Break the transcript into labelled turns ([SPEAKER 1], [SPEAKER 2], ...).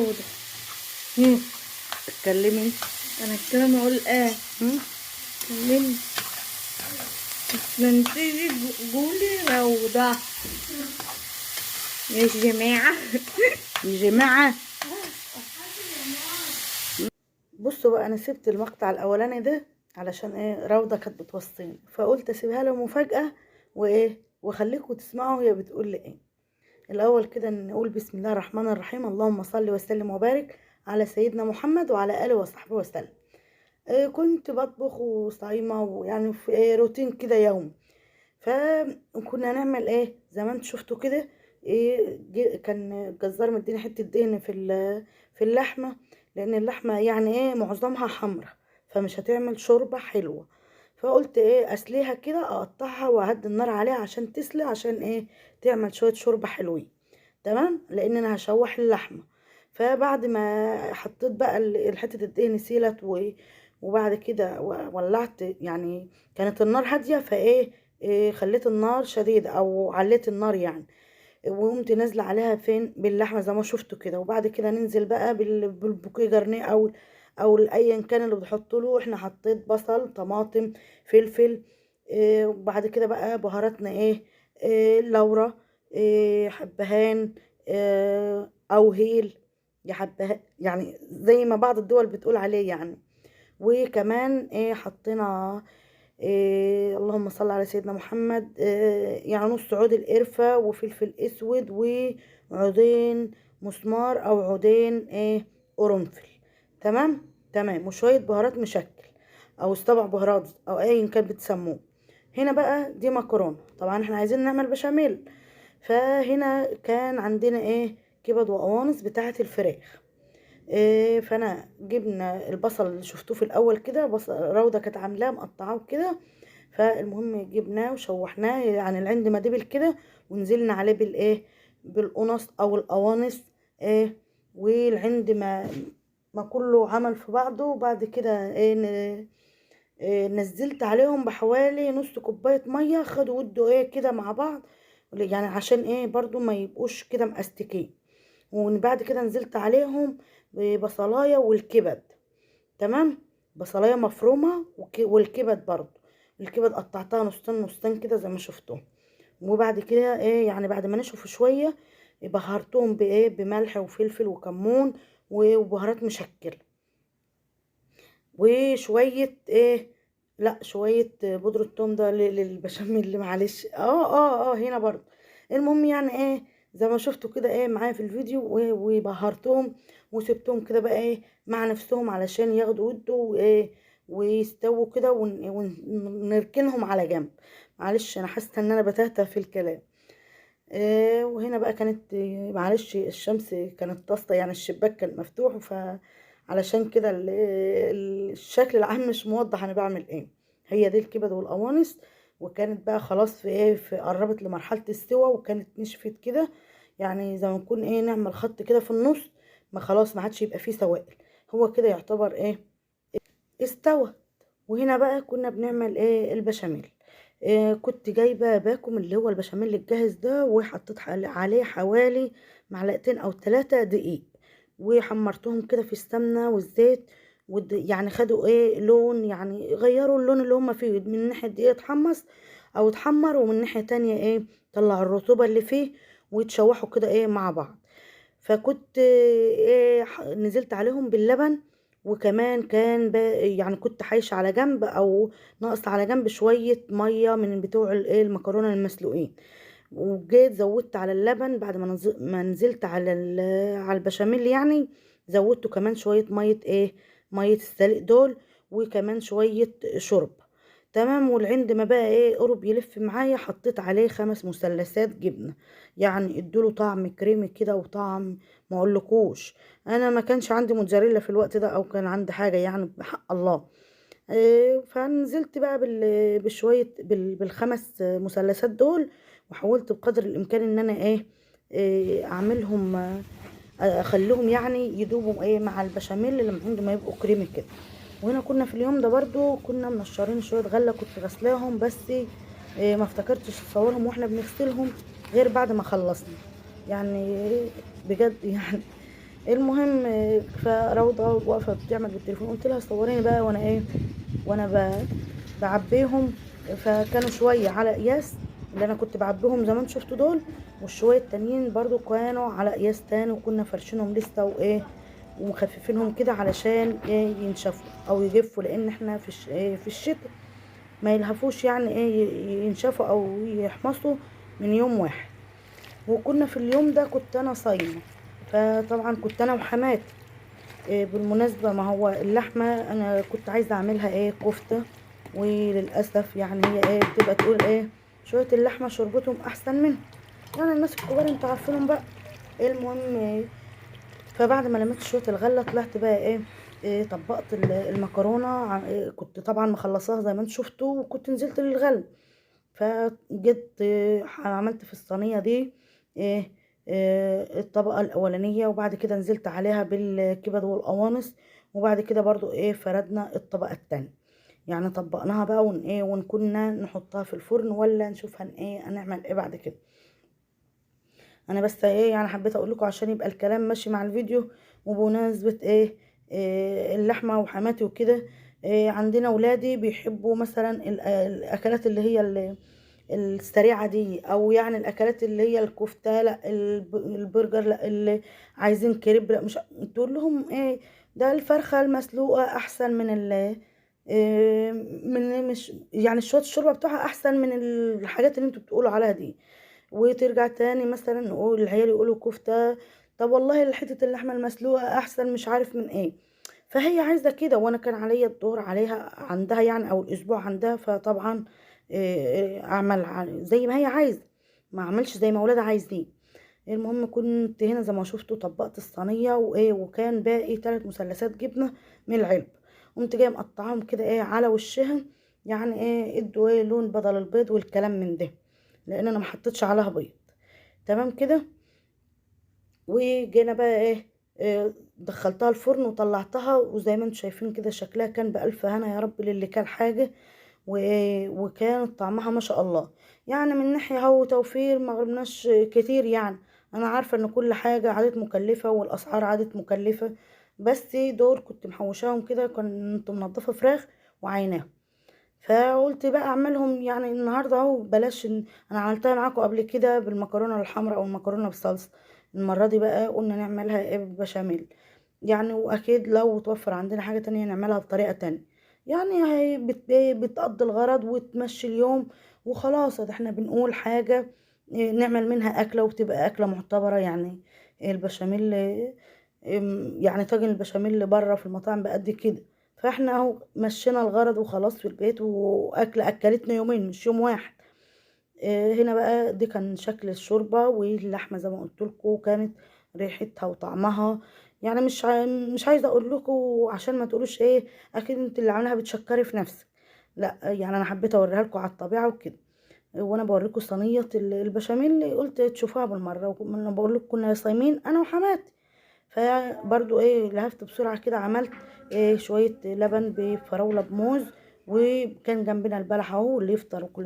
[SPEAKER 1] روضة.
[SPEAKER 2] اتكلمي انت.
[SPEAKER 1] انا الكلام اقول كلمني من تيجي قولي روضة يا جماعة.
[SPEAKER 2] يا جماعة بصوا بقى، انا سبت المقطع الاولاني ده علشان ايه، روضة كانت بتوصيني، فقلت اسيبها له مفاجأة وايه وخليكم تسمعوا هي بتقول لي ايه. الاول كده نقول بسم الله الرحمن الرحيم، اللهم صل وسلم وبارك على سيدنا محمد وعلى اله وصحبه وسلم. كنت بطبخ وصايمة ويعني في روتين كده يومي، فكنا نعمل ايه زي ما انتوا شفتوا كده. كان الجزار مديني حته دهن في اللحمه، لان اللحمه يعني ايه معظمها حمرا، فمش هتعمل شوربه حلوه. فقلت ايه اسليها كده، اقطعها واهدي النار عليها عشان تسلي، عشان ايه تعمل شويه شوربه حلوين. تمام، لان انا هشوح اللحمه. فبعد ما حطيت بقى حته الدهن سيلت وبعد كده ولعت، يعني كانت النار هاديه، فايه خليت النار شديدة او عليت النار يعني، وقمت نازله عليها فين باللحمه زي ما شفتوا كده. وبعد كده ننزل بقى بالبوكيه جرنيه او ايا كان اللي بتحط له. احنا حطيت بصل، طماطم، فلفل. وبعد كده بقى بهاراتنا ايه، لورا، حبهان، او هيل، يا حبهان يعني زي ما بعض الدول بتقول عليه يعني. وكمان ايه حطينا اللهم صل على سيدنا محمد، يعني نص عود القرفة وفلفل اسود وعودين مسمار او عودين قرنفل. تمام تمام، وشوية بهارات مشكل او سبع بهارات او ايا كان بتسموه. هنا بقى دي مكرونة، طبعا احنا عايزين نعمل بشاميل. فهنا كان عندنا ايه كبد وقوانص بتاعة الفراخ. فانا جبنا البصل اللي شفتوه في الاول كده، بصل روضه كانت عاملاه مقطعاه كده. فالمهم جبناه وشوحناه يعني العند ما دبل كده، ونزلنا عليه بالايه بالقنص او القوانص. والعند ما كله عمل في بعضه. وبعد كده نزلت عليهم بحوالي نص كوبايه ميه، خدوا ودوا كده مع بعض، يعني عشان برضو ما يبقوش كده مأستكين. وبعد كده نزلت عليهم ببصلايه والكبد. تمام، بصلايه مفرومه والكبد برضو. الكبد قطعتها نصين نصين كده زي ما شفتوا. وبعد كده يعني بعد ما نشفوا شويه بهرتهم بملح وفلفل وكمون وبهارات مشكل، وشويه لا شويه بودره ثوم ده للبشاميل، معلش هنا برضو. المهم يعني زي ما شفتوا كده معايا في الفيديو، وبهرتهم وسبتهم كده بقى مع نفسهم علشان ياخدوا ودوا ويستووا كده، ونركنهم على جنب. معلش انا حاسه ان انا بتهته في الكلام. وهنا بقى كانت معلش الشمس كانت طاسه، يعني الشباك كان مفتوح، علشان كده الشكل العام مش موضح انا بعمل ايه. هي دي الكبد والقوانص، وكانت بقى خلاص في قربت لمرحله السوا، وكانت نشفت كده، يعني زي ما نكون نعمل خط كده في النص، ما خلاص ما عادش يبقى فيه سوائل، هو كده يعتبر استوى. وهنا بقى كنا بنعمل البشاميل. كنت جايبه باكم اللي هو البشاميل الجاهز ده، وحطيت عليه حوالي معلقتين او 3 دقيق، وحمرتهم كده في السمنه والزيت، يعني خدوا لون، يعني غيروا اللون اللي هما فيه، من ناحيه دقيق اتحمص او اتحمر، ومن ناحيه تانية طلع الرطوبه اللي فيه، ويتشوحوا كده مع بعض. فكنت نزلت عليهم باللبن، وكمان كان يعني كنت حايشه على جنب او ناقص على جنب شويه ميه من بتوع المكرونه المسلوقين. وجيت زودت على اللبن بعد ما نزلت على البشاميل، يعني زودته كمان شويه ميه ميه السلق دول، وكمان شويه شرب. تمام، والعند ما بقى قرب يلف معايا، حطيت عليه 5 مثلثات جبنه، يعني ادوله طعم كريمي كده وطعم ما اقولكوش. انا ما كانش عندي موتزاريلا في الوقت ده، او كان عندي حاجه يعني بحق الله. فنزلت بقى بشويه بالخمس مثلثات دول، وحاولت بقدر الامكان ان انا اعملهم، اخليهم يعني يدوبوا مع البشاميل لما عندما يبقوا كريمي كده. وهنا كنا في اليوم ده برضو كنا منشرين شويه غله، كنت غسلاهم بس ما افتكرتش اصورهم واحنا بنغسلهم غير بعد ما خلصنا، يعني بجد يعني المهم فروضة واقفة بتعمل بالتليفون، قلت لها صوريني بقى وانا ايه، وانا بعبيهم. فكانوا شوية على قياس اللي انا كنت بعبيهم زمان شفتوا دول، والشوية التانيين برضو كانوا على قياس تاني، وكنا فرشينهم لسه وايه ومخففينهم كده علشان ايه ينشفوا او يجفوا، لان احنا في الشتاء ما يلهفوش يعني ايه ينشفوا او يحمصوا من يوم واحد. وكنا في اليوم ده كنت انا صايمه، فطبعا كنت انا وحماتي. إيه بالمناسبه، ما هو اللحمه انا كنت عايزه اعملها ايه كفته، وللاسف يعني هي ايه بتبقى تقول ايه شويه اللحمه شربتهم احسن منها، يعني الناس الكبار انتوا عارفينهم بقى. المهم فبعد ما لميت شويه الغله طلعت بقى إيه طبقت المكرونه كنت طبعا مخلصاها زي ما انتوا شفتوا، وكنت نزلت للغل. فجيت عملت في الصينية دي إيه الطبقة الأولانية، وبعد كده نزلت عليها بالكبد والقوانص، وبعد كده برضو ايه فردنا الطبقة التانية. يعني طبقناها بقى ونكنا نحطها في الفرن ولا نشوف هنعمل ايه بعد كده. انا بس ايه يعني حبيت اقول لكم عشان يبقى الكلام ماشي مع الفيديو. وبمناسبة إيه اللحمة وحماتي وكده، إيه عندنا ولادي بيحبوا مثلا الاكلات اللي هي السريعة دي، او يعني الاكلات اللي هي الكفتة لا، البرجر لا، اللي عايزين كريب لا، مش تقول لهم ايه ده الفرخة المسلوقة احسن من إيه من مش يعني شوية الشوربة بتوعها احسن من الحاجات اللي انتوا بتقولوا عليها دي. وترجع تاني مثلا نقول العيال يقولوا كفتة، طب والله حتة اللحمة المسلوقة احسن مش عارف من ايه. فهي عايزة كده، وانا كان عليا الدور عليها عندها يعني او الاسبوع عندها، فطبعا اعمل زي ما هي عايزة، ما اعملش زي ما ولادها عايزين. المهم كنت هنا زي ما شفتوا طبقت الصينية وكان باقي 3 مثلثات جبنة من العلب، قمت جايه مقطعاهم كده على وشها، يعني ادوا لون بدل البيض والكلام من ده، لان انا ما حطيتش عليها بيض. تمام كده. وجينا بقى دخلتها الفرن وطلعتها، وزي ما انتم شايفين كده شكلها كان بألف هنا يا رب للي كان حاجة. وكان طعمها ما شاء الله. يعني من ناحية هو توفير ما غربناش كتير يعني. انا عارفة ان كل حاجة عادت مكلفة والاسعار عادت مكلفة، بس دول كنت محوشاهم كده، كنت منضفة فراخ وعيناهم. فقلت بقى اعملهم يعني النهارده اهو، بلاش انا عملتها معاكم قبل كده بالمكرونه الحمراء او المكرونه بالصلصه. المره دي بقى قلنا نعملها بالبشاميل يعني، واكيد لو توفر عندنا حاجه تانية نعملها بطريقه تانية. يعني هي بتقضي الغرض وتمشي اليوم وخلاص. ده احنا بنقول حاجه نعمل منها اكله وبتبقى اكله معتبره يعني. البشاميل يعني طاجن البشاميل اللي بره في المطاعم بقد كده، فاحنا اهو مشينا الغرض وخلاص في البيت، اكلتنا يومين مش يوم واحد. هنا بقى دي كان شكل الشوربه، واللحمه زي ما قلت لكم كانت ريحتها وطعمها يعني مش عايزه اقول لكم عشان ما تقولوش اكيد انت اللي عاملاها بتشكري في نفسك. لا يعني انا حبيت اوريها لكم على الطبيعه وكده. وانا بوريكم صينيه البشاميل قلت تشوفوها بالمره، وانا بقول لكم كنا صايمين انا وحماتي. فبرضو لهفت بسرعة كده، عملت شوية لبن بفراولة بموز، وكان جنبنا البلح اهو اللي يفطر وكل